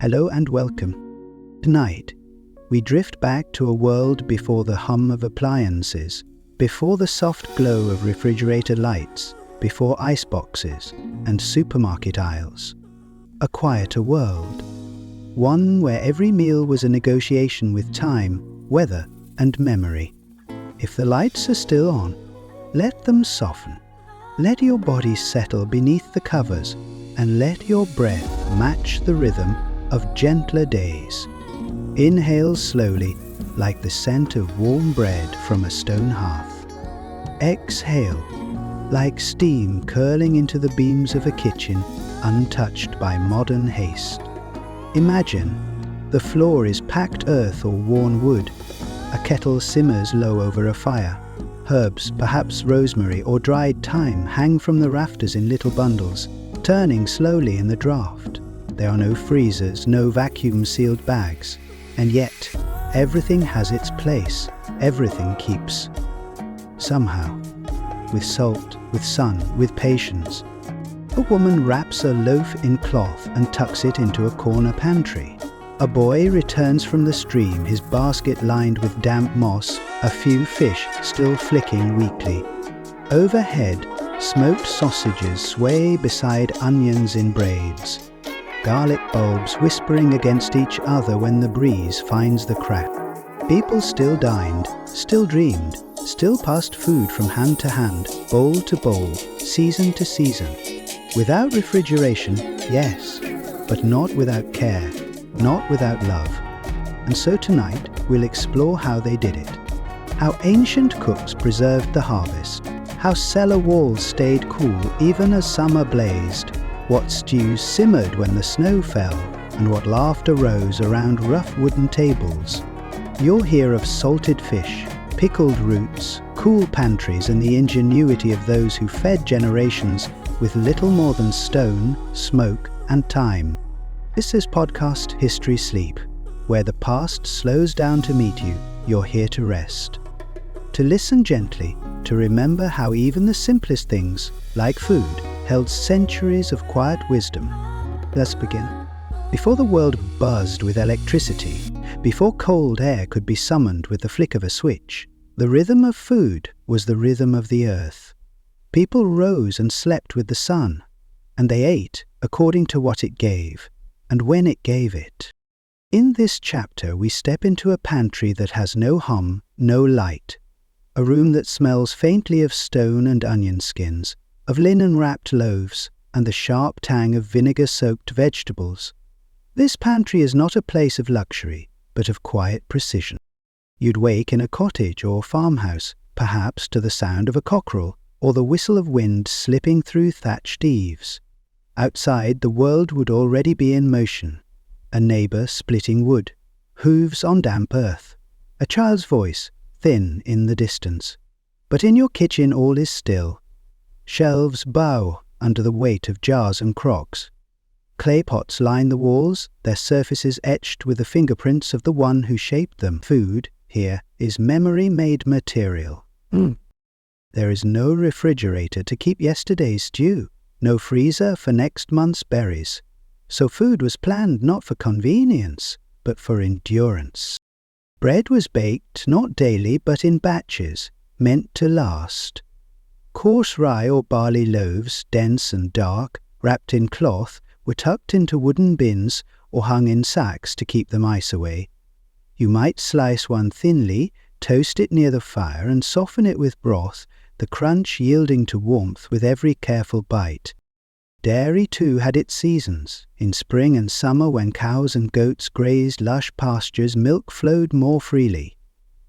Hello and welcome. Tonight, we drift back to a world before the hum of appliances, before the soft glow of refrigerator lights, before iceboxes and supermarket aisles. A quieter world. One where every meal was a negotiation with time, weather, and memory. If the lights are still on, let them soften. Let your body settle beneath the covers and let your breath match the rhythm of gentler days. Inhale slowly, like the scent of warm bread from a stone hearth. Exhale, like steam curling into the beams of a kitchen untouched by modern haste. Imagine the floor is packed earth or worn wood. A kettle simmers low over a fire. Herbs, perhaps rosemary or dried thyme, hang from the rafters in little bundles, turning slowly in the draught. There are no freezers, no vacuum-sealed bags. And yet, everything has its place. Everything keeps. Somehow. With salt, with sun, with patience. A woman wraps a loaf in cloth and tucks it into a corner pantry. A boy returns from the stream, his basket lined with damp moss, a few fish still flicking weakly. Overhead, smoked sausages sway beside onions in braids. Garlic bulbs whispering against each other when the breeze finds the crack. People still dined, still dreamed, still passed food from hand to hand, bowl to bowl, season to season. Without refrigeration, yes, but not without care, not without love. And so tonight, we'll explore how they did it. How ancient cooks preserved the harvest. How cellar walls stayed cool even as summer blazed. What stews simmered when the snow fell, and what laughter rose around rough wooden tables. You'll hear of salted fish, pickled roots, cool pantries, and the ingenuity of those who fed generations with little more than stone, smoke, and time. This is podcast History Sleep, where the past slows down to meet you. You're here to rest. To listen gently, to remember how even the simplest things, like food, held centuries of quiet wisdom. Let's begin. Before the world buzzed with electricity, before cold air could be summoned with the flick of a switch, the rhythm of food was the rhythm of the earth. People rose and slept with the sun, and they ate according to what it gave, and when it gave it. In this chapter, we step into a pantry that has no hum, no light, a room that smells faintly of stone and onion skins, of linen-wrapped loaves, and the sharp tang of vinegar-soaked vegetables. This pantry is not a place of luxury, but of quiet precision. You'd wake in a cottage or farmhouse, perhaps to the sound of a cockerel, or the whistle of wind slipping through thatched eaves. Outside, the world would already be in motion. A neighbour splitting wood, hooves on damp earth, a child's voice, thin in the distance. But in your kitchen all is still. Shelves bow under the weight of jars and crocks. Clay pots line the walls, their surfaces etched with the fingerprints of the one who shaped them. Food, here, is memory-made material. There is no refrigerator to keep yesterday's stew, no freezer for next month's berries. So food was planned not for convenience, but for endurance. Bread was baked not daily but in batches, meant to last. Coarse rye or barley loaves, dense and dark, wrapped in cloth, were tucked into wooden bins or hung in sacks to keep the mice away. You might slice one thinly, toast it near the fire, and soften it with broth, the crunch yielding to warmth with every careful bite. Dairy, too, had its seasons. In spring and summer, when cows and goats grazed lush pastures, milk flowed more freely.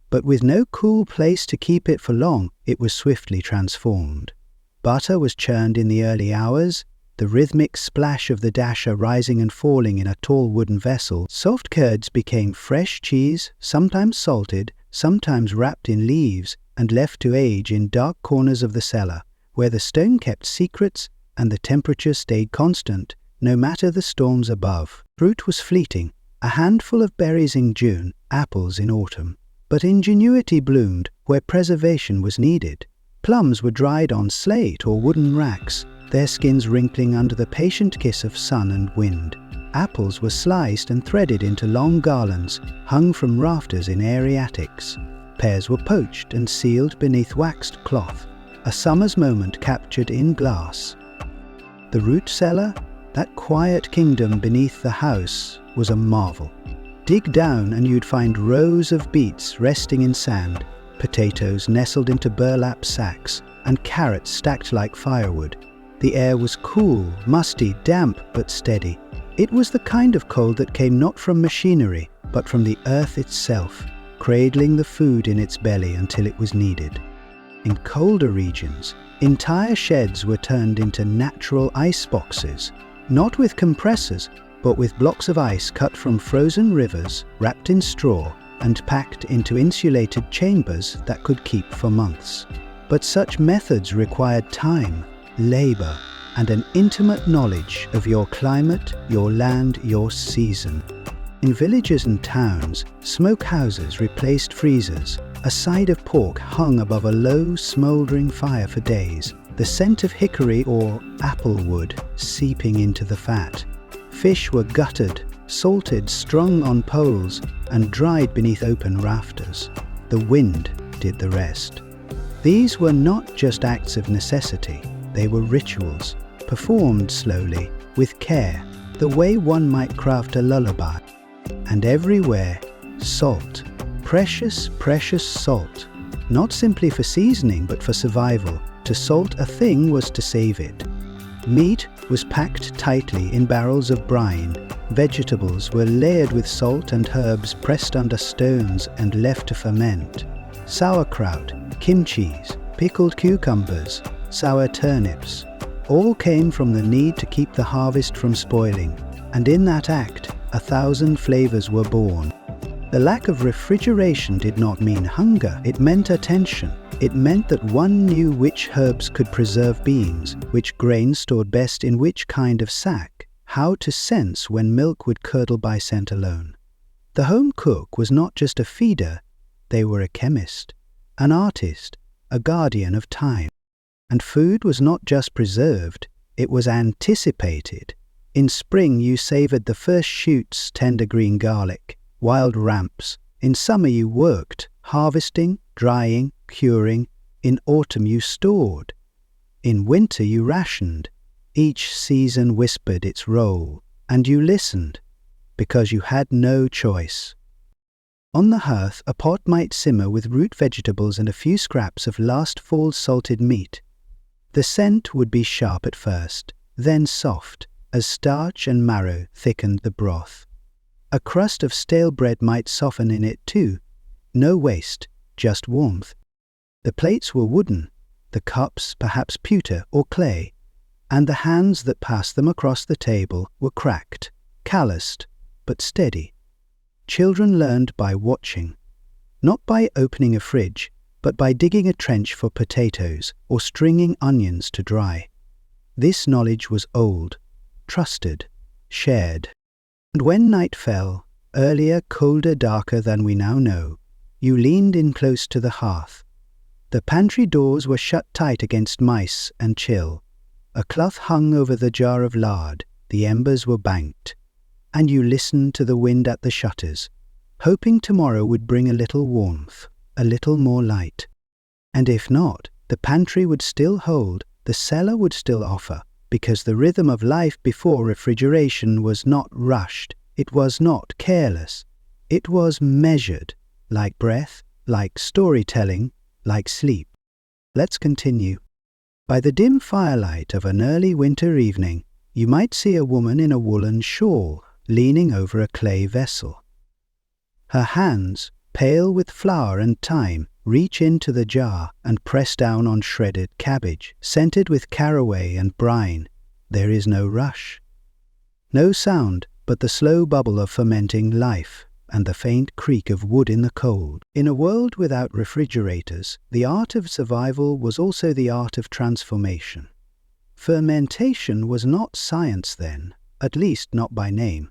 But with no cool place to keep it for long, it was swiftly transformed. Butter was churned in the early hours, the rhythmic splash of the dasher rising and falling in a tall wooden vessel. Soft curds became fresh cheese, sometimes salted, sometimes wrapped in leaves, and left to age in dark corners of the cellar, where the stone kept secrets and the temperature stayed constant, no matter the storms above. Fruit was fleeting, a handful of berries in June, apples in autumn. But ingenuity bloomed where preservation was needed. Plums were dried on slate or wooden racks, their skins wrinkling under the patient kiss of sun and wind. Apples were sliced and threaded into long garlands hung from rafters in airy attics. Pears were poached and sealed beneath waxed cloth, a summer's moment captured in glass. The root cellar, that quiet kingdom beneath the house, was a marvel. Dig down and you'd find rows of beets resting in sand, potatoes nestled into burlap sacks, and carrots stacked like firewood. The air was cool, musty, damp, but steady. It was the kind of cold that came not from machinery, but from the earth itself, cradling the food in its belly until it was needed. In colder regions, entire sheds were turned into natural ice boxes, not with compressors, but with blocks of ice cut from frozen rivers, wrapped in straw, and packed into insulated chambers that could keep for months. But such methods required time, labor, and an intimate knowledge of your climate, your land, your season. In villages and towns, smokehouses replaced freezers. A side of pork hung above a low, smouldering fire for days, the scent of hickory or apple wood seeping into the fat. Fish were gutted, salted, strung on poles, and dried beneath open rafters. The wind did the rest. These were not just acts of necessity, they were rituals, performed slowly, with care, the way one might craft a lullaby. And everywhere, salt. Precious, precious salt. Not simply for seasoning, but for survival. To salt a thing was to save it. Meat was packed tightly in barrels of brine. Vegetables were layered with salt and herbs pressed under stones and left to ferment. Sauerkraut, kimchis, pickled cucumbers, sour turnips, all came from the need to keep the harvest from spoiling, and in that act, 1,000 flavors were born. The lack of refrigeration did not mean hunger, it meant attention. It meant that one knew which herbs could preserve beans, which grains stored best in which kind of sack, how to sense when milk would curdle by scent alone. The home cook was not just a feeder, they were a chemist, an artist, a guardian of time. And food was not just preserved, it was anticipated. In spring you savoured the first shoots, tender green garlic, wild ramps. In summer you worked, harvesting, drying, curing. In autumn you stored. In winter you rationed. Each season whispered its role, and you listened, because you had no choice. On the hearth a pot might simmer with root vegetables and a few scraps of last fall's salted meat. The scent would be sharp at first, then soft, as starch and marrow thickened the broth. A crust of stale bread might soften in it too. No waste, just warmth. The plates were wooden, the cups perhaps pewter or clay, and the hands that passed them across the table were cracked, calloused, but steady. Children learned by watching, not by opening a fridge, but by digging a trench for potatoes or stringing onions to dry. This knowledge was old, trusted, shared. And when night fell, earlier, colder, darker than we now know, you leaned in close to the hearth. The pantry doors were shut tight against mice and chill. A cloth hung over the jar of lard, the embers were banked, and you listened to the wind at the shutters, hoping tomorrow would bring a little warmth, a little more light. And if not, the pantry would still hold, the cellar would still offer, because the rhythm of life before refrigeration was not rushed, it was not careless, it was measured, like breath, like storytelling, like sleep. Let's continue. By the dim firelight of an early winter evening, you might see a woman in a woolen shawl leaning over a clay vessel. Her hands, pale with flour and thyme, reach into the jar and press down on shredded cabbage, scented with caraway and brine. There is no rush. No sound but the slow bubble of fermenting life and the faint creak of wood in the cold. In a world without refrigerators, the art of survival was also the art of transformation. Fermentation was not science then, at least not by name,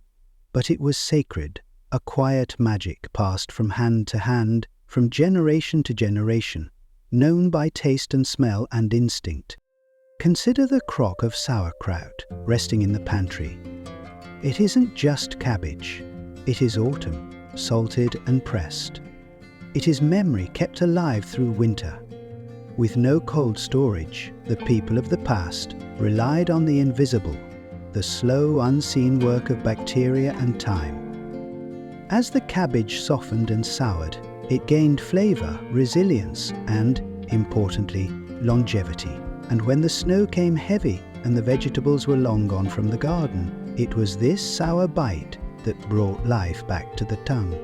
but it was sacred, a quiet magic passed from hand to hand, from generation to generation, known by taste and smell and instinct. Consider the crock of sauerkraut resting in the pantry. It isn't just cabbage. It is autumn, salted and pressed. It is memory kept alive through winter. With no cold storage, the people of the past relied on the invisible, the slow, unseen work of bacteria and time. As the cabbage softened and soured, it gained flavor, resilience, and, importantly, longevity. And when the snow came heavy and the vegetables were long gone from the garden, it was this sour bite that brought life back to the tongue.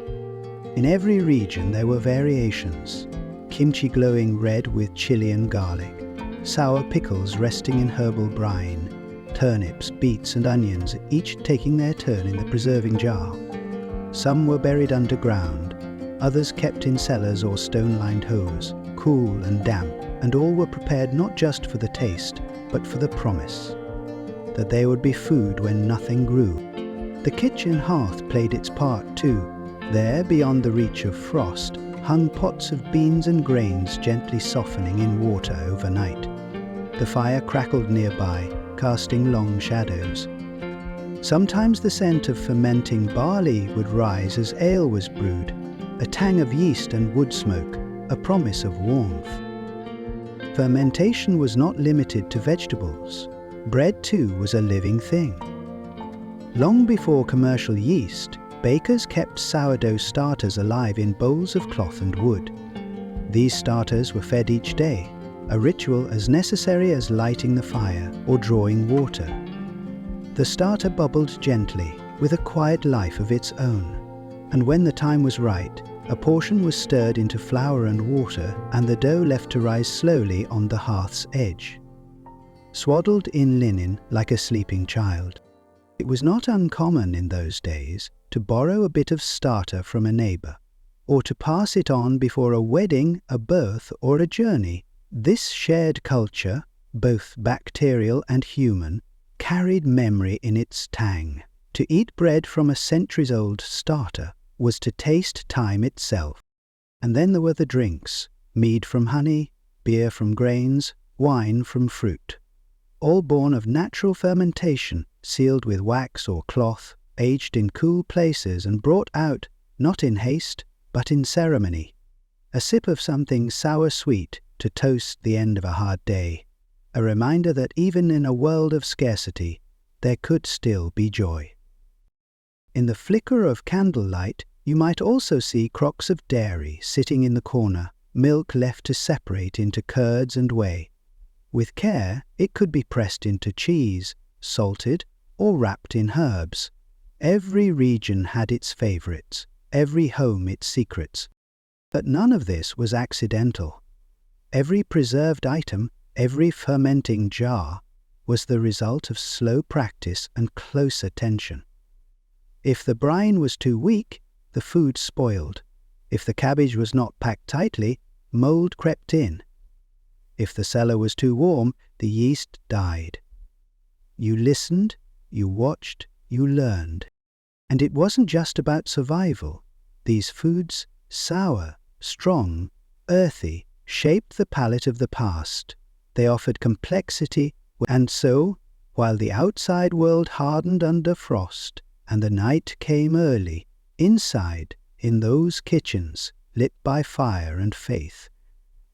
In every region there were variations. Kimchi glowing red with chili and garlic, sour pickles resting in herbal brine, turnips, beets and onions each taking their turn in the preserving jar. Some were buried underground, others kept in cellars or stone-lined hoes, cool and damp, and all were prepared not just for the taste, but for the promise that there would be food when nothing grew. The kitchen hearth played its part too. There, beyond the reach of frost, hung pots of beans and grains gently softening in water overnight. The fire crackled nearby, casting long shadows. Sometimes the scent of fermenting barley would rise as ale was brewed, a tang of yeast and wood smoke, a promise of warmth. Fermentation was not limited to vegetables. Bread too was a living thing. Long before commercial yeast, bakers kept sourdough starters alive in bowls of cloth and wood. These starters were fed each day, a ritual as necessary as lighting the fire or drawing water. The starter bubbled gently, with a quiet life of its own, and when the time was right, a portion was stirred into flour and water and the dough left to rise slowly on the hearth's edge. Swaddled in linen like a sleeping child, it was not uncommon in those days to borrow a bit of starter from a neighbor, or to pass it on before a wedding, a birth, or a journey. This shared culture, both bacterial and human, carried memory in its tang. To eat bread from a centuries-old starter was to taste time itself. And then there were the drinks, mead from honey, beer from grains, wine from fruit, all born of natural fermentation, sealed with wax or cloth, aged in cool places and brought out, not in haste, but in ceremony. A sip of something sour-sweet to toast the end of a hard day, a reminder that even in a world of scarcity, there could still be joy. In the flicker of candlelight, you might also see crocks of dairy sitting in the corner, milk left to separate into curds and whey. With care, it could be pressed into cheese, salted, or wrapped in herbs. Every region had its favorites, every home its secrets. But none of this was accidental. Every preserved item, every fermenting jar, was the result of slow practice and close attention. If the brine was too weak, the food spoiled. If the cabbage was not packed tightly, mold crept in. If the cellar was too warm, the yeast died. You listened, you watched, you learned. And it wasn't just about survival. These foods, sour, strong, earthy, shaped the palate of the past. They offered complexity, and so, while the outside world hardened under frost, and the night came early, inside, in those kitchens, lit by fire and faith,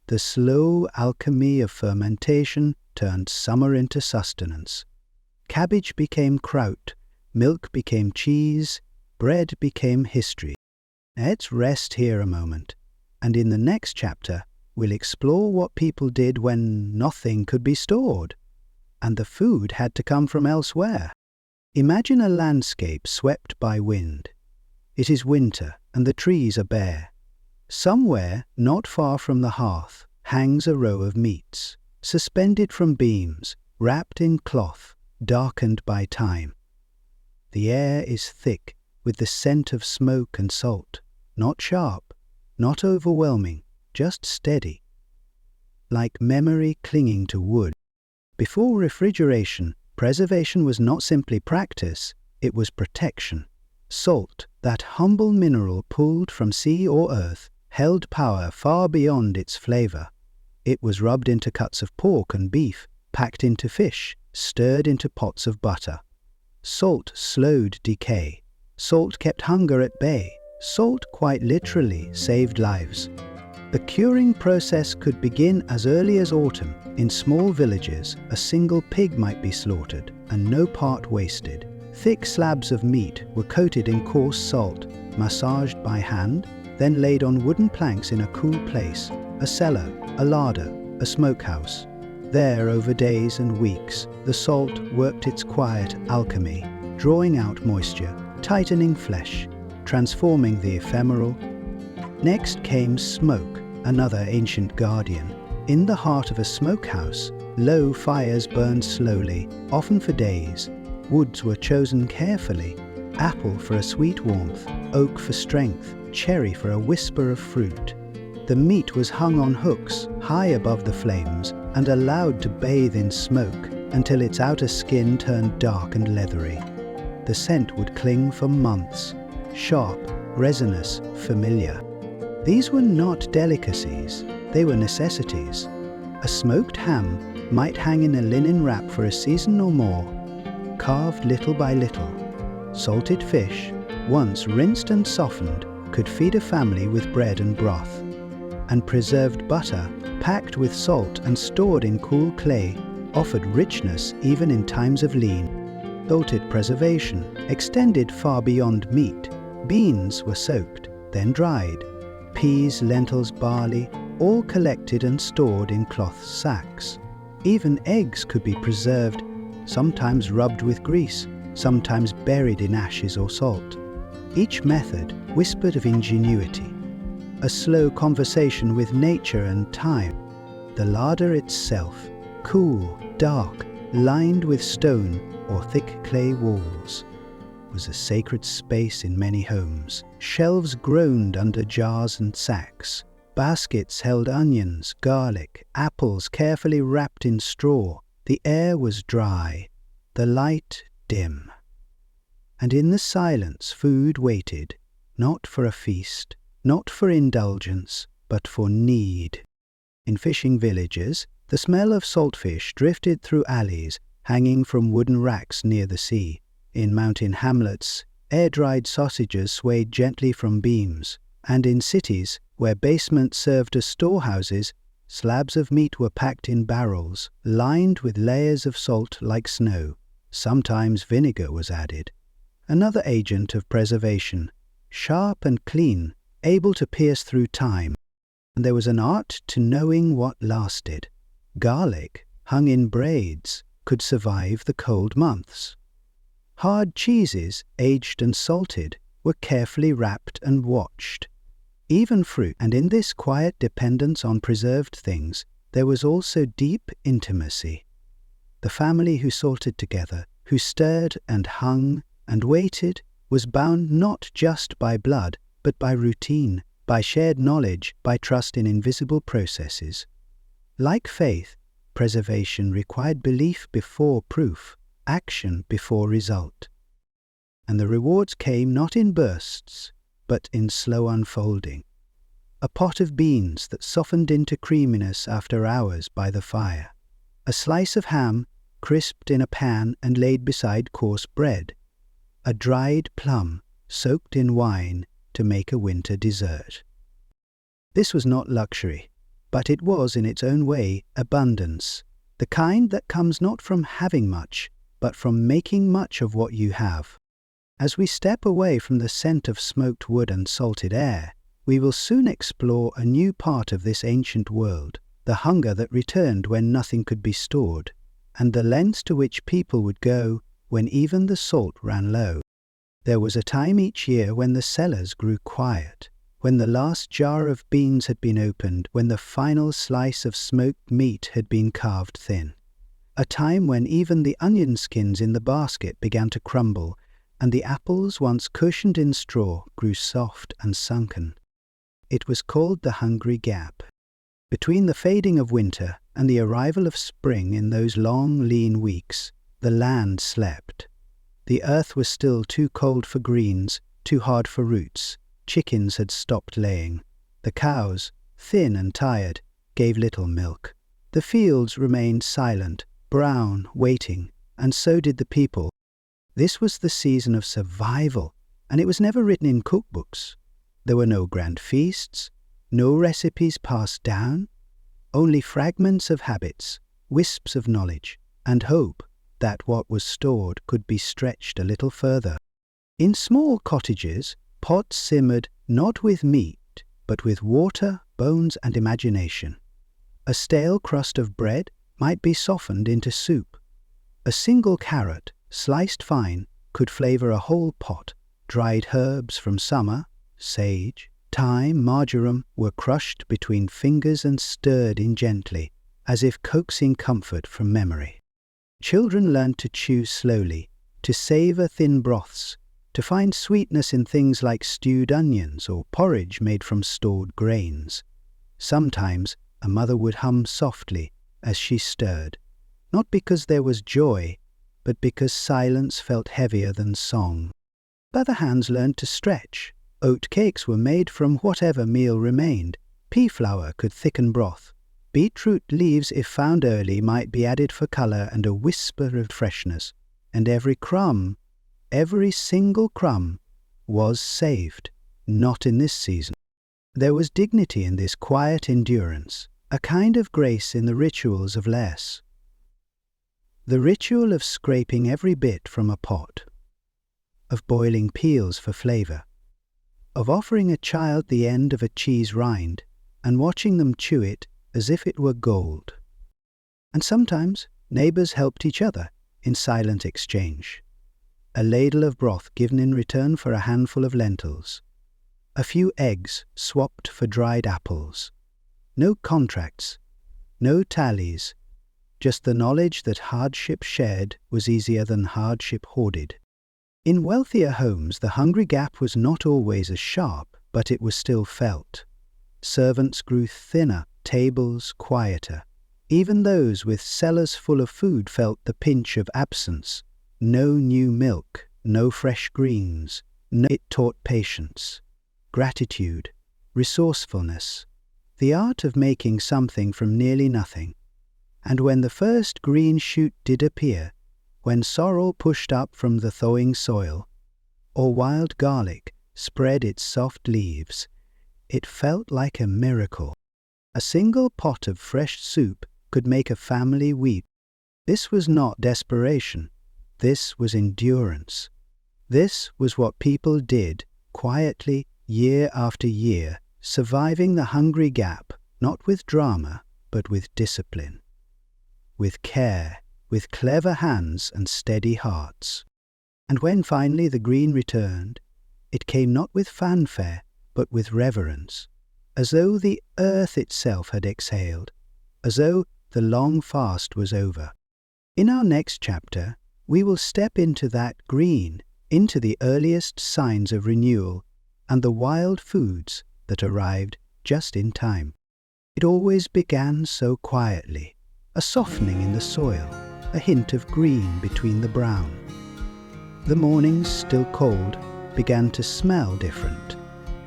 the slow alchemy of fermentation turned summer into sustenance. Cabbage became kraut, milk became cheese, bread became history. Let's rest here a moment, and in the next chapter, we'll explore what people did when nothing could be stored, and the food had to come from elsewhere. Imagine a landscape swept by wind. It is winter, and the trees are bare. Somewhere, not far from the hearth, hangs a row of meats, suspended from beams, wrapped in cloth, darkened by time. The air is thick with the scent of smoke and salt, not sharp, not overwhelming, just steady, like memory clinging to wood. Before refrigeration, preservation was not simply practice, it was protection. Salt, that humble mineral pulled from sea or earth, held power far beyond its flavor. It was rubbed into cuts of pork and beef, packed into fish, stirred into pots of butter. Salt slowed decay. Salt kept hunger at bay. Salt quite literally saved lives. The curing process could begin as early as autumn. In small villages, a single pig might be slaughtered and no part wasted. Thick slabs of meat were coated in coarse salt, massaged by hand, then laid on wooden planks in a cool place, a cellar, a larder, a smokehouse. There, over days and weeks, the salt worked its quiet alchemy, drawing out moisture, tightening flesh, transforming the ephemeral. Next came smoke, another ancient guardian. In the heart of a smokehouse, low fires burned slowly, often for days. Woods were chosen carefully, apple for a sweet warmth, oak for strength, cherry for a whisper of fruit. The meat was hung on hooks, high above the flames, and allowed to bathe in smoke until its outer skin turned dark and leathery. The scent would cling for months, sharp, resinous, familiar. These were not delicacies, they were necessities. A smoked ham might hang in a linen wrap for a season or more, carved little by little. Salted fish, once rinsed and softened, could feed a family with bread and broth. And preserved butter, packed with salt and stored in cool clay, offered richness even in times of lean. Salted preservation extended far beyond meat. Beans were soaked, then dried. Peas, lentils, barley, all collected and stored in cloth sacks. Even eggs could be preserved, sometimes rubbed with grease, sometimes buried in ashes or salt. Each method whispered of ingenuity, a slow conversation with nature and time. The larder itself, cool, dark, lined with stone or thick clay walls, was a sacred space in many homes. Shelves groaned under jars and sacks. Baskets held onions, garlic, apples carefully wrapped in straw. The air was dry, the light dim. And in the silence food waited, not for a feast, not for indulgence, but for need. In fishing villages, the smell of saltfish drifted through alleys, hanging from wooden racks near the sea. In mountain hamlets, air-dried sausages swayed gently from beams. And in cities, where basements served as storehouses, slabs of meat were packed in barrels, lined with layers of salt like snow. Sometimes vinegar was added. Another agent of preservation, sharp and clean, able to pierce through time. And there was an art to knowing what lasted. Garlic, hung in braids, could survive the cold months. Hard cheeses, aged and salted, were carefully wrapped and watched. Even fruit, and in this quiet dependence on preserved things, there was also deep intimacy. The family who salted together, who stirred and hung and waited, was bound not just by blood, but by routine, by shared knowledge, by trust in invisible processes. Like faith, preservation required belief before proof, action before result. And the rewards came not in bursts, but in slow unfolding. A pot of beans that softened into creaminess after hours by the fire. A slice of ham, crisped in a pan and laid beside coarse bread. A dried plum, soaked in wine to make a winter dessert. This was not luxury, but it was in its own way abundance, the kind that comes not from having much, but from making much of what you have. As we step away from the scent of smoked wood and salted air, we will soon explore a new part of this ancient world, the hunger that returned when nothing could be stored, and the lengths to which people would go when even the salt ran low. There was a time each year when the cellars grew quiet, when the last jar of beans had been opened, when the final slice of smoked meat had been carved thin. A time when even the onion skins in the basket began to crumble, and the apples once cushioned in straw grew soft and sunken. It was called the hungry gap. Between the fading of winter and the arrival of spring in those long, lean weeks, the land slept. The earth was still too cold for greens, too hard for roots. Chickens had stopped laying. The cows, thin and tired, gave little milk. The fields remained silent, brown, waiting, and so did the people. This was the season of survival, and it was never written in cookbooks. There were no grand feasts, no recipes passed down, only fragments of habits, wisps of knowledge, and hope that what was stored could be stretched a little further. In small cottages, pots simmered not with meat, but with water, bones, and imagination. A stale crust of bread might be softened into soup. A single carrot, sliced fine, could flavor a whole pot. Dried herbs from summer, sage, thyme, marjoram, were crushed between fingers and stirred in gently, as if coaxing comfort from memory. Children learned to chew slowly, to savor thin broths, to find sweetness in things like stewed onions or porridge made from stored grains. Sometimes a mother would hum softly as she stirred, not because there was joy, but because silence felt heavier than song. Other hands learned to stretch. Oat cakes were made from whatever meal remained. Pea flour could thicken broth. Beetroot leaves, if found early, might be added for colour and a whisper of freshness. And every crumb, every single crumb, was saved, not in this season. There was dignity in this quiet endurance, a kind of grace in the rituals of less. The ritual of scraping every bit from a pot, of boiling peels for flavour, of offering a child the end of a cheese rind and watching them chew it as if it were gold. And sometimes neighbours helped each other in silent exchange. A ladle of broth given in return for a handful of lentils. A few eggs swapped for dried apples. No contracts, no tallies, just the knowledge that hardship shared was easier than hardship hoarded. In wealthier homes, the hungry gap was not always as sharp, but it was still felt. Servants grew thinner, tables quieter. Even those with cellars full of food felt the pinch of absence. No new milk, no fresh greens. It taught patience, gratitude, resourcefulness, the art of making something from nearly nothing. And when the first green shoot did appear, when sorrel pushed up from the thawing soil, or wild garlic spread its soft leaves, it felt like a miracle. A single pot of fresh soup could make a family weep. This was not desperation. This was endurance. This was what people did, quietly, year after year, surviving the hungry gap, not with drama, but with discipline. With care, with clever hands and steady hearts. And when finally the green returned, it came not with fanfare, but with reverence, as though the earth itself had exhaled, as though the long fast was over. In our next chapter, we will step into that green, into the earliest signs of renewal and the wild foods that arrived just in time. It always began so quietly, a softening in the soil, a hint of green between the brown. The mornings, still cold, began to smell different,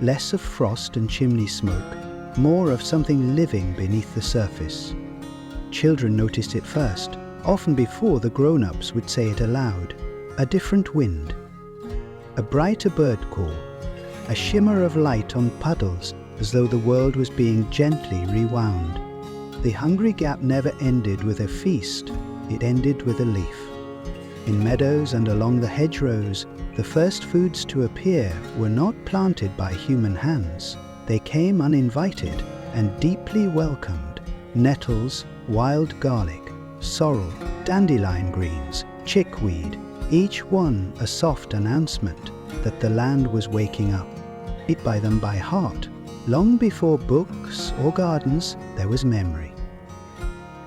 less of frost and chimney smoke, more of something living beneath the surface. Children noticed it first, often before the grown-ups would say it aloud. A different wind, a brighter bird call, a shimmer of light on puddles as though the world was being gently rewound. The hungry gap never ended with a feast, it ended with a leaf. In meadows and along the hedgerows, the first foods to appear were not planted by human hands. They came uninvited and deeply welcomed. Nettles, wild garlic, sorrel, dandelion greens, chickweed, each one a soft announcement that the land was waking up. Eat by them by heart. Long before books or gardens, there was memory.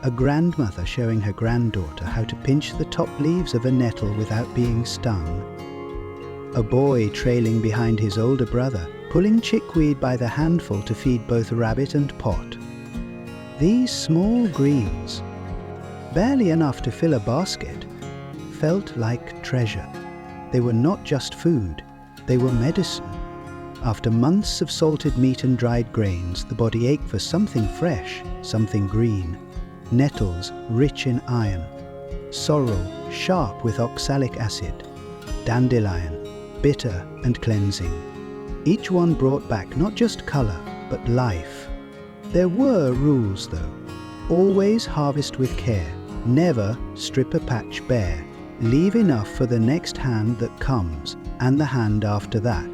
A grandmother showing her granddaughter how to pinch the top leaves of a nettle without being stung. A boy trailing behind his older brother, pulling chickweed by the handful to feed both rabbit and pot. These small greens, barely enough to fill a basket, felt like treasure. They were not just food, they were medicine. After months of salted meat and dried grains, the body ached for something fresh, something green. Nettles, rich in iron. Sorrel, sharp with oxalic acid. dandelion, bitter and cleansing. Each one brought back not just colour, but life. There were rules though. Always harvest with care. Never strip a patch bare. Leave enough for the next hand that comes, and the hand after that.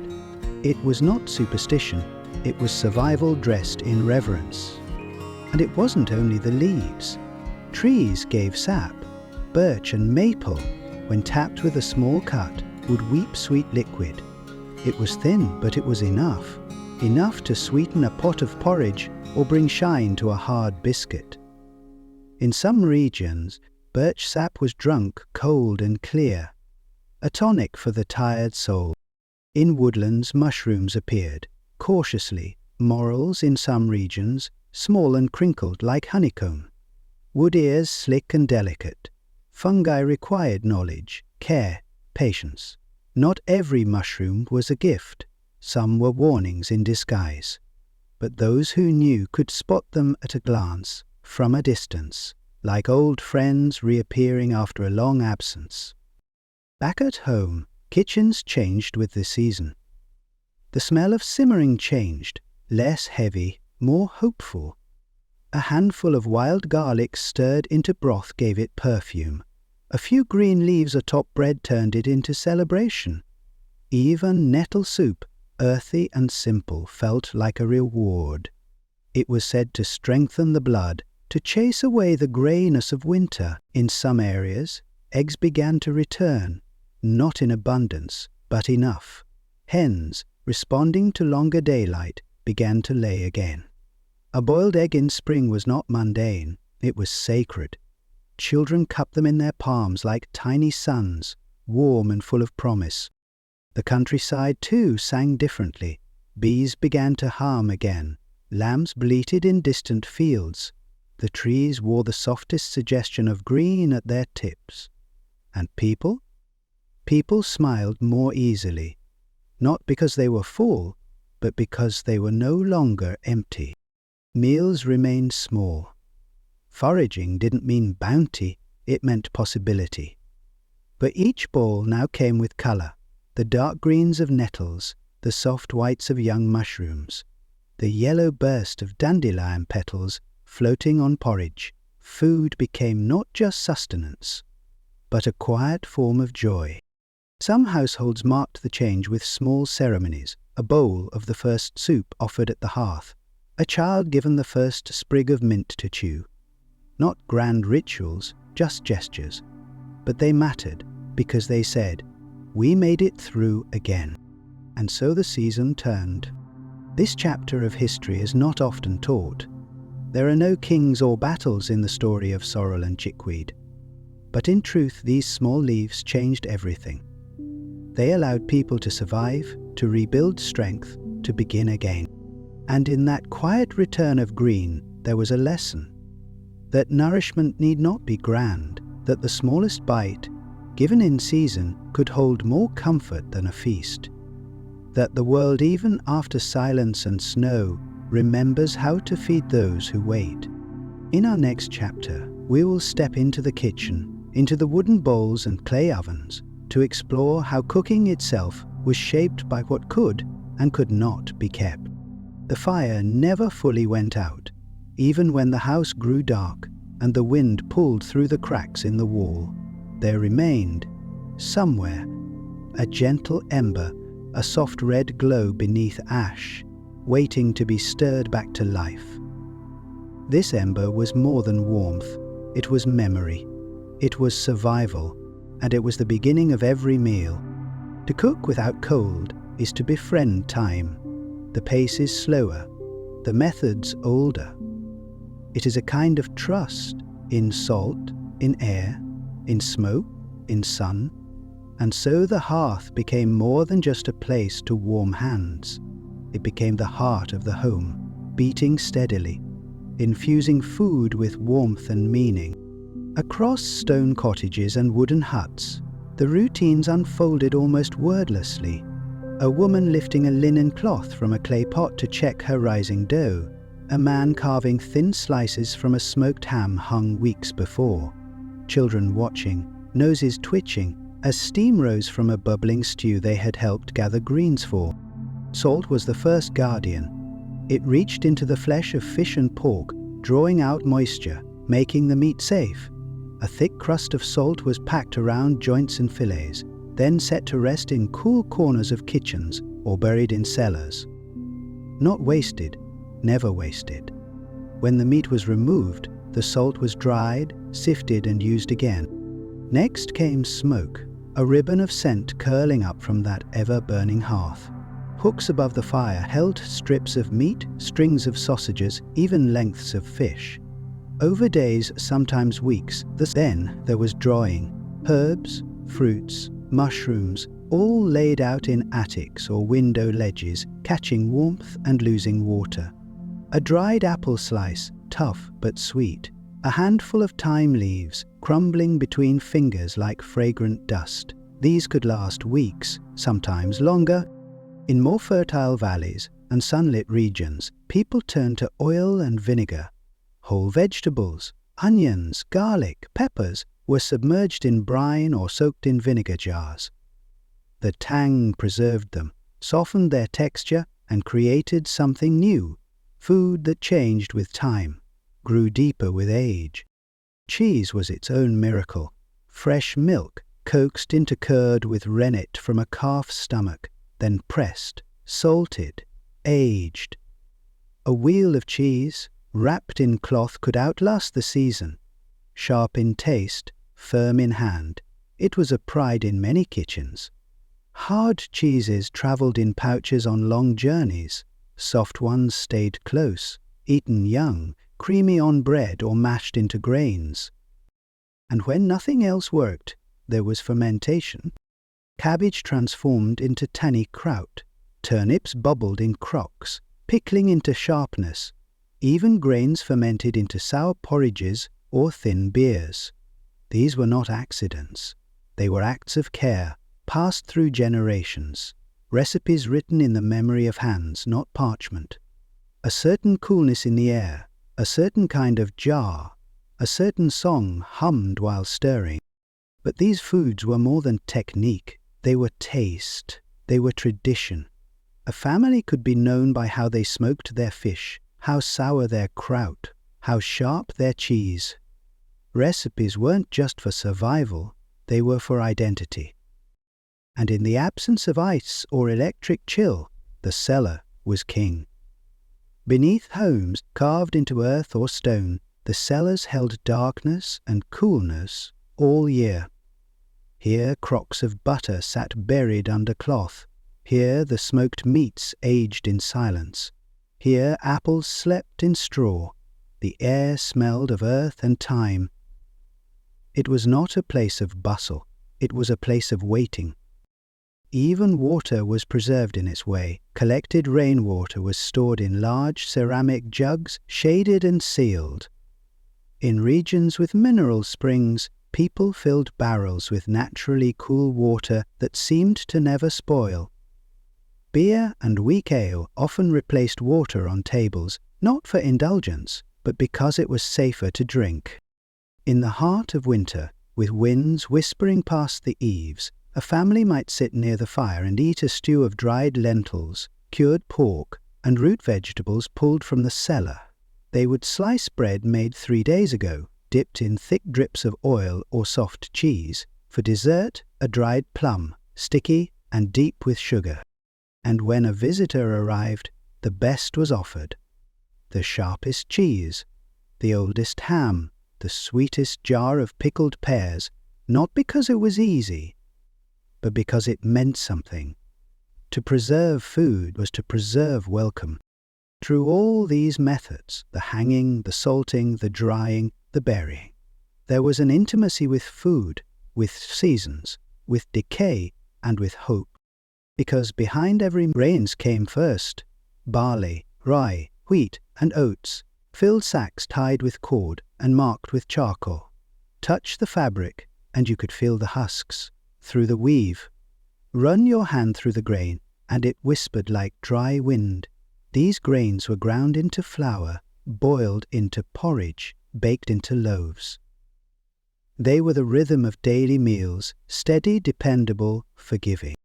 It was not superstition, it was survival dressed in reverence. And it wasn't only the leaves. Trees gave sap. Birch and maple, when tapped with a small cut, would weep sweet liquid. It was thin, but it was enough. Enough to sweeten a pot of porridge or bring shine to a hard biscuit. In some regions, birch sap was drunk cold and clear, a tonic for the tired soul. In woodlands, mushrooms appeared, cautiously, morels in some regions, small and crinkled like honeycomb. Wood ears slick and delicate. Fungi required knowledge, care, patience. Not every mushroom was a gift. Some were warnings in disguise. But those who knew could spot them at a glance, from a distance, like old friends reappearing after a long absence. Back at home, kitchens changed with the season. The smell of simmering changed, less heavy, more hopeful. A handful of wild garlic stirred into broth gave it perfume. A few green leaves atop bread turned it into celebration. Even nettle soup, earthy and simple, felt like a reward. It was said to strengthen the blood, to chase away the greyness of winter. In some areas, eggs began to return, not in abundance, but enough. Hens, responding to longer daylight, began to lay again. A boiled egg in spring was not mundane, it was sacred. Children cupped them in their palms like tiny suns, warm and full of promise. The countryside, too, sang differently. Bees began to hum again. Lambs bleated in distant fields. The trees wore the softest suggestion of green at their tips. And people? People smiled more easily, not because they were full, but because they were no longer empty. Meals remained small. Foraging didn't mean bounty, it meant possibility. But each bowl now came with colour, the dark greens of nettles, the soft whites of young mushrooms, the yellow burst of dandelion petals floating on porridge. Food became not just sustenance, but a quiet form of joy. Some households marked the change with small ceremonies, a bowl of the first soup offered at the hearth, a child given the first sprig of mint to chew. Not grand rituals, just gestures. But they mattered because they said, "We made it through again." And so the season turned. This chapter of history is not often taught. There are no kings or battles in the story of sorrel and chickweed. But in truth, these small leaves changed everything. They allowed people to survive, to rebuild strength, to begin again. And in that quiet return of green, there was a lesson. That nourishment need not be grand, that the smallest bite, given in season, could hold more comfort than a feast. That the world, even after silence and snow, remembers how to feed those who wait. In our next chapter, we will step into the kitchen, into the wooden bowls and clay ovens, to explore how cooking itself was shaped by what could and could not be kept. The fire never fully went out, even when the house grew dark and the wind pulled through the cracks in the wall. There remained, somewhere, a gentle ember, a soft red glow beneath ash, waiting to be stirred back to life. This ember was more than warmth, it was memory, it was survival, and it was the beginning of every meal. To cook without cold is to befriend time. The pace is slower, the methods older. It is a kind of trust in salt, in air, in smoke, in sun. And so the hearth became more than just a place to warm hands. It became the heart of the home, beating steadily, infusing food with warmth and meaning. Across stone cottages and wooden huts, the routines unfolded almost wordlessly. A woman lifting a linen cloth from a clay pot to check her rising dough. A man carving thin slices from a smoked ham hung weeks before. Children watching, noses twitching, As steam rose from a bubbling stew they had helped gather greens for, salt was the first guardian. It reached into the flesh of fish and pork, drawing out moisture, making the meat safe. A thick crust of salt was packed around joints and fillets, then set to rest in cool corners of kitchens or buried in cellars. Not wasted, never wasted. When the meat was removed, the salt was dried, sifted and used again. Next came smoke, a ribbon of scent curling up from that ever-burning hearth. Hooks above the fire held strips of meat, strings of sausages, even lengths of fish. Over days, sometimes weeks, then there was drawing. Herbs, fruits, mushrooms, all laid out in attics or window ledges, catching warmth and losing water. A dried apple slice, tough but sweet. A handful of thyme leaves, crumbling between fingers like fragrant dust. These could last weeks, sometimes longer. In more fertile valleys and sunlit regions, people turned to oil and vinegar. Whole vegetables, onions, garlic, peppers were submerged in brine or soaked in vinegar jars. The tang preserved them, softened their texture, and created something new, food that changed with time, grew deeper with age. Cheese was its own miracle. Fresh milk, coaxed into curd with rennet from a calf's stomach, then pressed, salted, aged. A wheel of cheese, wrapped in cloth, could outlast the season. Sharp in taste, firm in hand, it was a pride in many kitchens. Hard cheeses travelled in pouches on long journeys. Soft ones stayed close, eaten young, creamy on bread or mashed into grains. And when nothing else worked, there was fermentation. Cabbage transformed into tanny kraut, turnips bubbled in crocks, pickling into sharpness. Even grains fermented into sour porridges or thin beers. These were not accidents. They were acts of care, passed through generations. Recipes written in the memory of hands, not parchment. A certain coolness in the air, a certain kind of jar, a certain song hummed while stirring. But these foods were more than technique. They were taste. They were tradition. A family could be known by how they smoked their fish, how sour their kraut, how sharp their cheese. Recipes weren't just for survival, they were for identity. And in the absence of ice or electric chill, the cellar was king. Beneath homes carved into earth or stone, the cellars held darkness and coolness all year. Here crocks of butter sat buried under cloth. Here the smoked meats aged in silence. Here apples slept in straw. The air smelled of earth and time. It was not a place of bustle. It was a place of waiting. Even water was preserved in its way. Collected rainwater was stored in large ceramic jugs, shaded and sealed. In regions with mineral springs, people filled barrels with naturally cool water that seemed to never spoil. Beer and weak ale often replaced water on tables, not for indulgence, but because it was safer to drink. In the heart of winter, with winds whispering past the eaves, a family might sit near the fire and eat a stew of dried lentils, cured pork, and root vegetables pulled from the cellar. They would slice bread made 3 days ago, dipped in thick drips of oil or soft cheese. For dessert, a dried plum, sticky and deep with sugar. And when a visitor arrived, the best was offered. The sharpest cheese, the oldest ham, the sweetest jar of pickled pears, not because it was easy, but because it meant something. To preserve food was to preserve welcome. Through all these methods, the hanging, the salting, the drying, the burying, there was an intimacy with food, with seasons, with decay, and with hope. Because behind every grains came first barley, rye, wheat, and oats, filled sacks tied with cord and marked with charcoal. Touch the fabric, and you could feel the husks. Through the weave, run your hand through the grain, and it whispered like dry wind. These grains were ground into flour, boiled into porridge, baked into loaves. They were the rhythm of daily meals, steady, dependable, forgiving.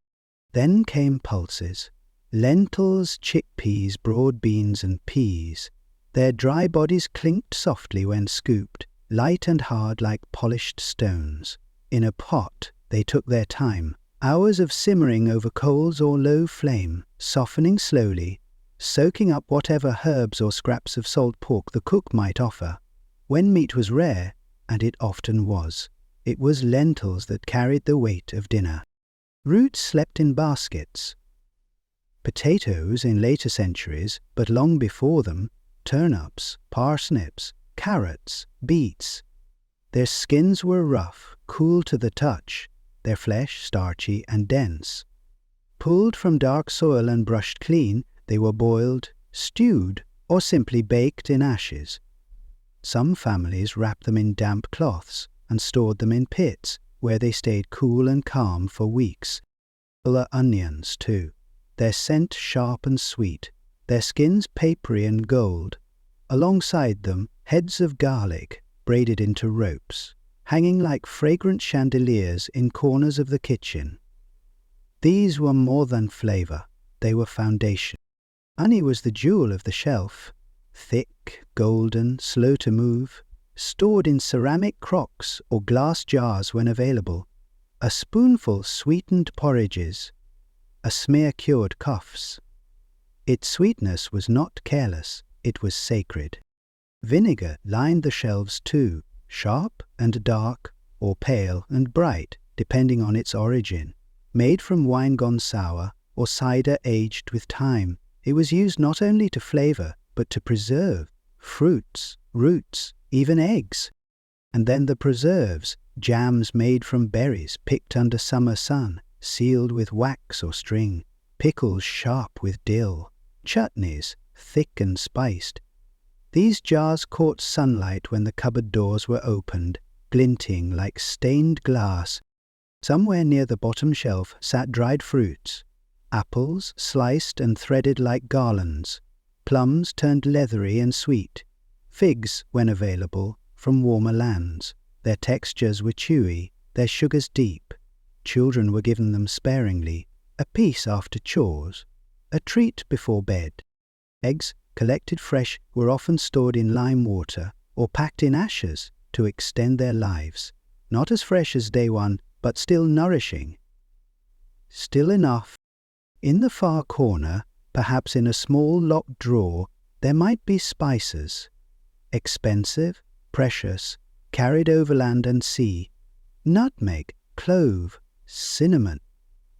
Then came pulses. Lentils, chickpeas, broad beans and peas. Their dry bodies clinked softly when scooped, light and hard like polished stones. In a pot, they took their time, hours of simmering over coals or low flame, softening slowly, soaking up whatever herbs or scraps of salt pork the cook might offer. When meat was rare, and it often was lentils that carried the weight of dinner. Roots slept in baskets. Potatoes in later centuries, but long before them, turnips, parsnips, carrots, beets. Their skins were rough, cool to the touch, their flesh starchy and dense. Pulled from dark soil and brushed clean, they were boiled, stewed, or simply baked in ashes. Some families wrapped them in damp cloths and stored them in pits, where they stayed cool and calm for weeks. There onions, too, their scent sharp and sweet, their skins papery and gold. Alongside them, heads of garlic, braided into ropes, hanging like fragrant chandeliers in corners of the kitchen. These were more than flavour, they were foundation. Honey was the jewel of the shelf, thick, golden, slow to move, stored in ceramic crocks or glass jars when available. A spoonful sweetened porridges, a smear cured coughs. Its sweetness was not careless, it was sacred. Vinegar lined the shelves too, sharp and dark, or pale and bright, depending on its origin. Made from wine gone sour, or cider aged with time, it was used not only to flavour, but to preserve fruits, roots, even eggs. And then the preserves, jams made from berries picked under summer sun, sealed with wax or string, pickles sharp with dill, chutneys thick and spiced. These jars caught sunlight when the cupboard doors were opened, glinting like stained glass. Somewhere near the bottom shelf sat dried fruits, apples sliced and threaded like garlands, plums turned leathery and sweet, figs, when available, from warmer lands. Their textures were chewy, their sugars deep. Children were given them sparingly, a piece after chores, a treat before bed. Eggs, collected fresh, were often stored in lime water or packed in ashes to extend their lives, not as fresh as day one, but still nourishing. Still enough. In the far corner, perhaps in a small locked drawer, there might be spices. Expensive, precious, carried over land and sea. Nutmeg, clove, cinnamon.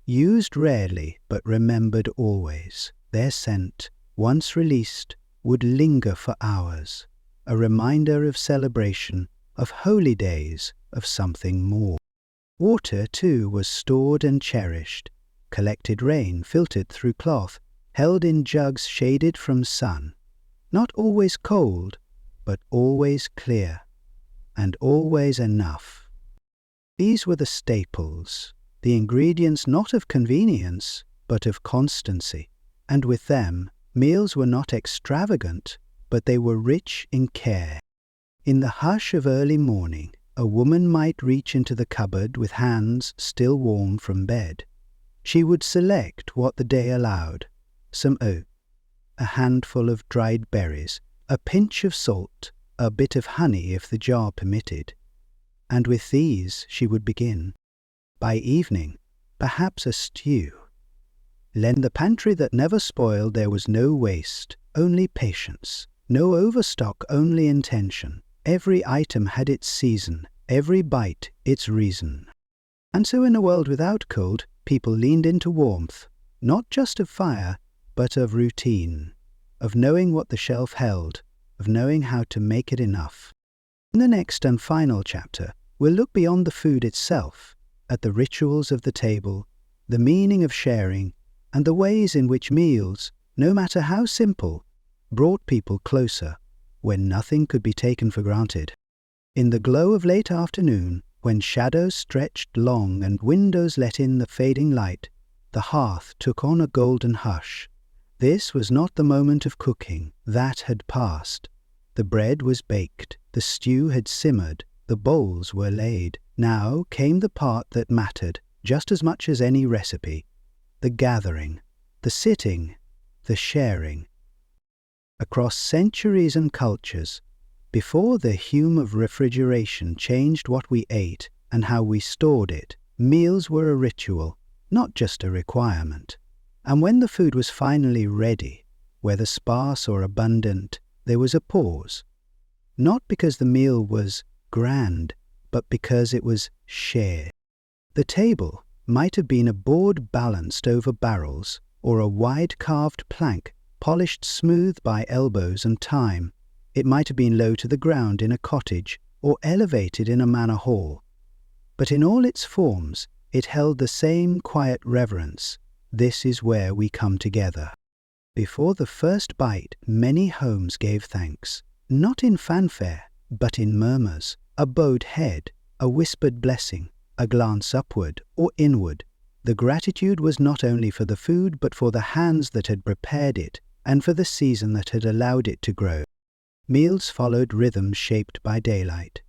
Used rarely, but remembered always. Their scent, once released, would linger for hours. A reminder of celebration, of holy days, of something more. Water, too, was stored and cherished. Collected rain filtered through cloth, held in jugs shaded from sun. Not always cold, but always clear, and always enough. These were the staples, the ingredients not of convenience, but of constancy. And with them, meals were not extravagant, but they were rich in care. In the hush of early morning, a woman might reach into the cupboard with hands still warm from bed. She would select what the day allowed: some oats, a handful of dried berries, a pinch of salt, a bit of honey if the jar permitted. And with these she would begin. By evening, perhaps a stew. In the pantry that never spoiled there was no waste, only patience. No overstock, only intention. Every item had its season, every bite its reason. And so in a world without cold, people leaned into warmth, not just of fire, but of routine, of knowing what the shelf held, of knowing how to make it enough. In the next and final chapter, we'll look beyond the food itself, at the rituals of the table, the meaning of sharing, and the ways in which meals, no matter how simple, brought people closer, when nothing could be taken for granted. In the glow of late afternoon, when shadows stretched long and windows let in the fading light, the hearth took on a golden hush. This was not the moment of cooking, that had passed. The bread was baked, the stew had simmered, The bowls were laid. Now came the part that mattered just as much as any recipe: the gathering, the sitting, the sharing. Across centuries and cultures, before the hum of refrigeration changed what we ate and how we stored it, meals were a ritual, not just a requirement. And when the food was finally ready, whether sparse or abundant, there was a pause. Not because the meal was grand, but because it was shared. The table might have been a board balanced over barrels, or a wide carved plank polished smooth by elbows and time. It might have been low to the ground in a cottage, or elevated in a manor hall. But in all its forms, it held the same quiet reverence. This is where we come together. Before the first bite, many homes gave thanks, not in fanfare, but in murmurs, a bowed head, a whispered blessing, a glance upward or inward. The gratitude was not only for the food, but for the hands that had prepared it, and for the season that had allowed it to grow. Meals followed rhythms shaped by daylight.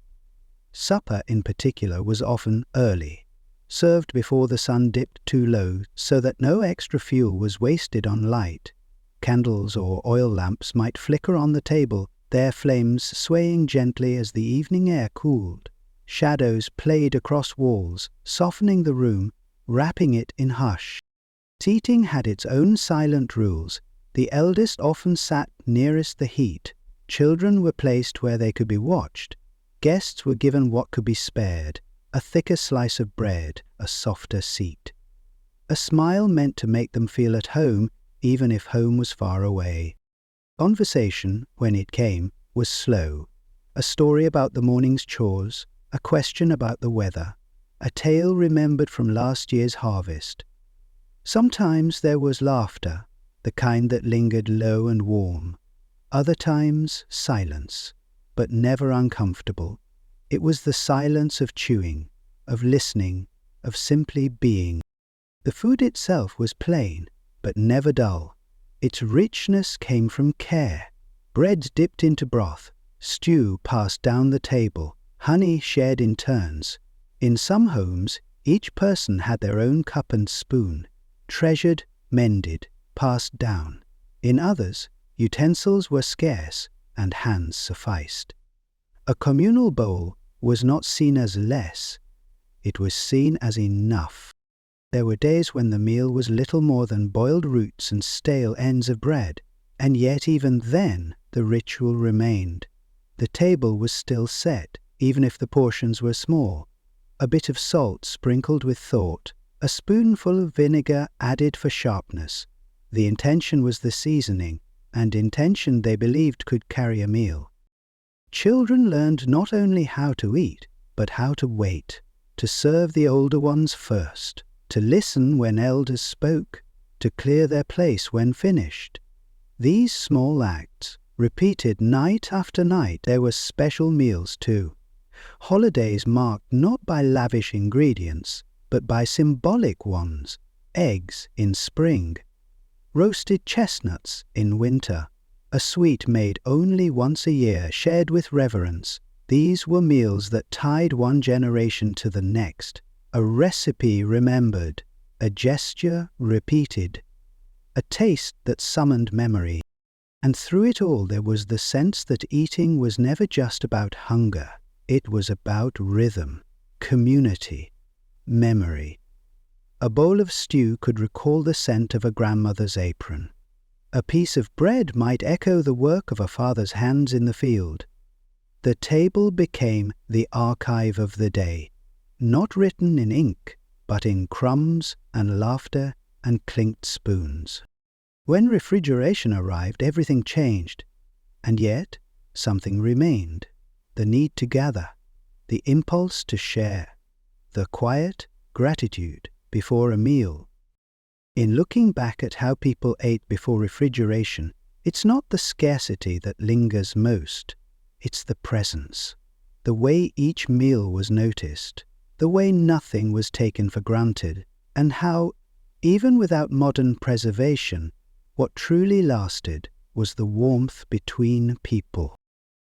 Supper, in particular, was often early, served before the sun dipped too low so that no extra fuel was wasted on light. Candles or oil lamps might flicker on the table, their flames swaying gently as the evening air cooled. Shadows played across walls, softening the room, wrapping it in hush. Eating had its own silent rules. The eldest often sat nearest the heat. Children were placed where they could be watched. Guests were given what could be spared: a thicker slice of bread, a softer seat. A smile meant to make them feel at home, even if home was far away. Conversation, when it came, was slow. A story about the morning's chores, a question about the weather, a tale remembered from last year's harvest. Sometimes there was laughter, the kind that lingered low and warm. Other times, silence, but never uncomfortable. It was the silence of chewing, of listening, of simply being. The food itself was plain, but never dull. Its richness came from care. Bread dipped into broth, stew passed down the table, honey shared in turns. In some homes, each person had their own cup and spoon, treasured, mended, passed down. In others, utensils were scarce and hands sufficed. A communal bowl was not seen as less, it was seen as enough. There were days when the meal was little more than boiled roots and stale ends of bread, and yet even then the ritual remained. The table was still set, even if the portions were small. A bit of salt sprinkled with thought, a spoonful of vinegar added for sharpness. The intention was the seasoning, and intention they believed could carry a meal. Children learned not only how to eat, but how to wait, to serve the older ones first, to listen when elders spoke, to clear their place when finished. These small acts, repeated night after night. There were special meals too. Holidays marked not by lavish ingredients, but by symbolic ones: eggs in spring, roasted chestnuts in winter, a sweet made only once a year, shared with reverence. These were meals that tied one generation to the next, a recipe remembered, a gesture repeated, a taste that summoned memory. And through it all there was the sense that eating was never just about hunger. It was about rhythm, community, memory. A bowl of stew could recall the scent of a grandmother's apron. A piece of bread might echo the work of a father's hands in the field. The table became the archive of the day, not written in ink, but in crumbs and laughter and clinked spoons. When refrigeration arrived, everything changed, and yet something remained: the need to gather, the impulse to share, the quiet gratitude before a meal. In looking back at how people ate before refrigeration, it's not the scarcity that lingers most, it's the presence, the way each meal was noticed, the way nothing was taken for granted, and how, even without modern preservation, what truly lasted was the warmth between people.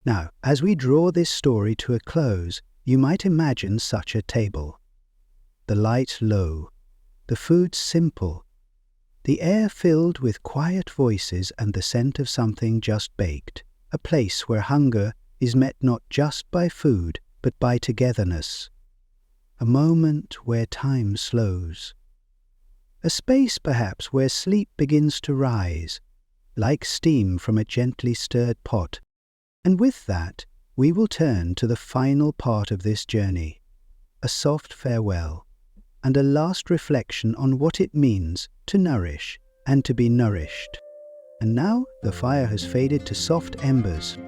Now, as we draw this story to a close, You might imagine such a table. The light low, the food simple, the air filled with quiet voices and the scent of something just baked, a place where hunger is met not just by food, but by togetherness. A moment where time slows. A space, perhaps, where sleep begins to rise, like steam from a gently stirred pot. And with that, we will turn to the final part of this journey, a soft farewell, and a last reflection on what it means to nourish and to be nourished. And now the fire has faded to soft embers.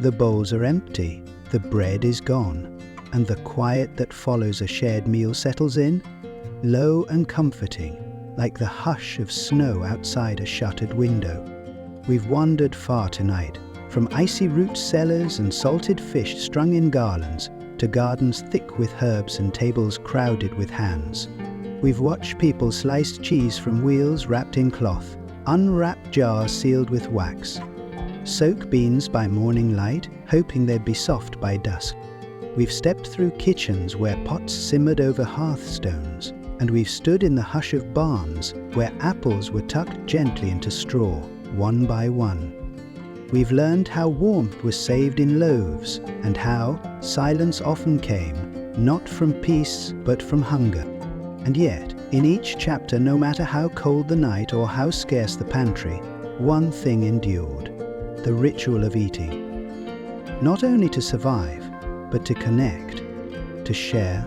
The bowls are empty, the bread is gone, and the quiet that follows a shared meal settles in, low and comforting, like the hush of snow outside a shuttered window. We've wandered far tonight, from icy root cellars and salted fish strung in garlands, to gardens thick with herbs and tables crowded with hands. We've watched people slice cheese from wheels wrapped in cloth, unwrap jars sealed with wax, soak beans by morning light, hoping they'd be soft by dusk. We've stepped through kitchens where pots simmered over hearthstones, and we've stood in the hush of barns where apples were tucked gently into straw, one by one. We've learned how warmth was saved in loaves, and how silence often came, not from peace, but from hunger. And yet, in each chapter, no matter how cold the night or how scarce the pantry, one thing endured: the ritual of eating. Not only to survive, but to connect, to share,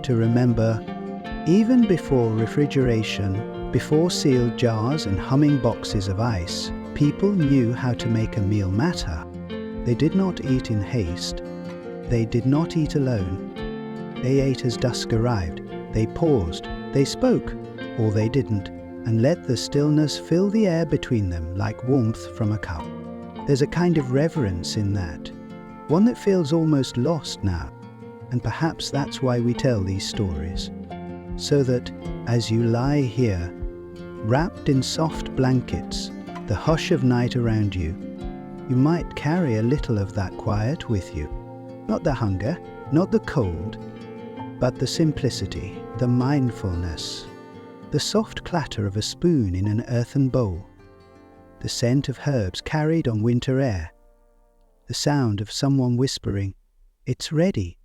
to remember. Even before refrigeration, before sealed jars and humming boxes of ice, people knew how to make a meal matter. They did not eat in haste. They did not eat alone. They ate as dusk arrived. They paused. They spoke, or they didn't, and let the stillness fill the air between them like warmth from a cup. There's a kind of reverence in that, one that feels almost lost now, and perhaps that's why we tell these stories. So that, as you lie here, wrapped in soft blankets, the hush of night around you, you might carry a little of that quiet with you. Not the hunger, not the cold, but the simplicity, the mindfulness, the soft clatter of a spoon in an earthen bowl, the scent of herbs carried on winter air, the sound of someone whispering, "It's ready,"